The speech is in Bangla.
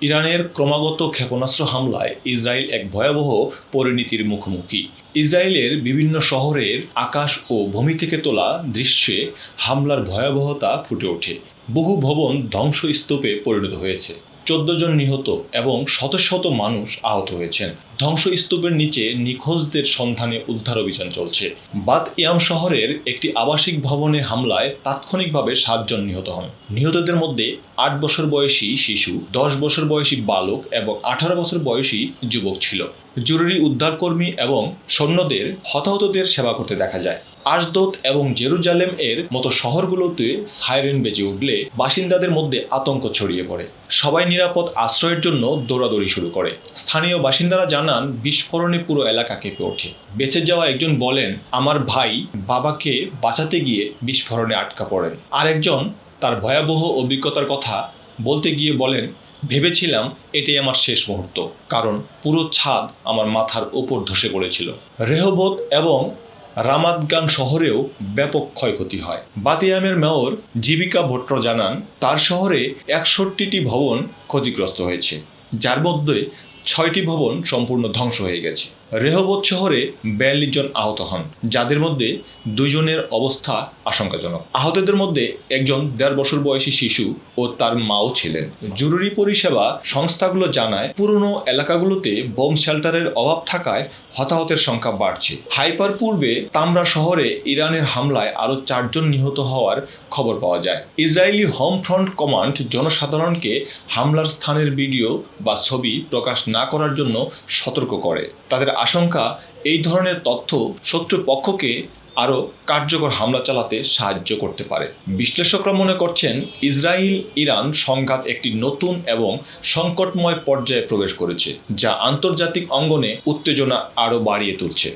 ইরানের ক্রমাগত ক্ষেপণাস্ত্র হামলায় ইসরায়েল এক ভয়াবহ পরিণতির মুখোমুখি। ইসরায়েলের বিভিন্ন শহরের আকাশ ও ভূমি থেকে তোলা দৃশ্যে হামলার ভয়াবহতা ফুটে ওঠে। বহু ভবন ধ্বংসস্তূপে পরিণত হয়েছে, 14 জন নিহত এবং শত শত মানুষ আহত হয়েছেন। ধ্বংসস্তূপের নিচে নিখোঁজদের সন্ধানে উদ্ধার অভিযান চলছে। বাত ইয়াম শহরের একটি আবাসিক ভবনে হামলায় তাৎক্ষণিকভাবে 7 জন নিহত হন। নিহতদের মধ্যে 8 বছর বয়সী শিশু, 10 বছর বয়সী বালক এবং 18 বছর বয়সী যুবক ছিল। জরুরি উদ্ধারকর্মী এবং সৈন্যদের হতাহতদের সেবা করতে দেখা যায়। আশদোদ এবং জেরুজালেম এর মতো শহরগুলোতে সাইরেন বেজে উঠলে বাসিন্দাদের মধ্যে আতঙ্ক ছড়িয়ে পড়ে। সবাই নিরাপদ আশ্রয়ের জন্য দৌড়াদৌড়ি শুরু করে। স্থানীয় বাসিন্দারা জানান, বিস্ফোরণে পুরো এলাকা কেঁপে ওঠে। বেঁচে যাওয়া একজন বলেন, আমার ভাই বাবাকে বাঁচাতে গিয়ে বিস্ফোরণে আটকা পড়েন। আরেকজন তার ভয়াবহ অভিজ্ঞতার কথা বলতে গিয়ে বলেন, ভেবেছিলাম এটাই আমার শেষ মুহূর্ত, কারণ পুরো ছাদ আমার মাথার ওপর ধসে পড়েছিল। রেহোবোত এবং রামাতগান শহরেও ব্যাপক ক্ষয়ক্ষতি হয়। বাতিয়ামের মেয়র জীবিকা ভট্ট জানান, তার শহরে 61টি ভবন ক্ষতিগ্রস্ত হয়েছে, যার মধ্যে 6টি ভবন সম্পূর্ণ ধ্বংস হয়ে গেছে। রেহোবোত শহরে 42 জন আহত হন, যাদের মধ্যে 2 জনের অবস্থা আশঙ্কাজনক। আহতদের মধ্যে একজন 1.5 বছর বয়সী শিশু ও তার মাও ছিলেন। জরুরি পরিষেবা সংস্থাগুলো জানায়, পুরনো এলাকাগুলোতে বোম শেল্টারের অভাব থাকায় হতাহতের সংখ্যা বাড়ছে। হাইপার পূর্বে তামরা শহরে ইরানের হামলায় আরও 4 জন নিহত হওয়ার খবর পাওয়া যায়। ইসরায়েলি হোম ফ্রন্ট কমান্ড জনসাধারণকে হামলার স্থানের ভিডিও বা ছবি প্রকাশ না করার জন্য সতর্ক করে। তাদের আশঙ্কা, এই ধরনের তথ্য শত্রুপক্ষকে আরও কার্যকর হামলা চালাতে সাহায্য করতে পারে। বিশ্লেষকরা মনে করছেন, ইসরায়েল ইরান সংঘাত একটি নতুন এবং সংকটময় পর্যায়ে প্রবেশ করেছে, যা আন্তর্জাতিক অঙ্গনে উত্তেজনা আরও বাড়িয়ে তুলছে।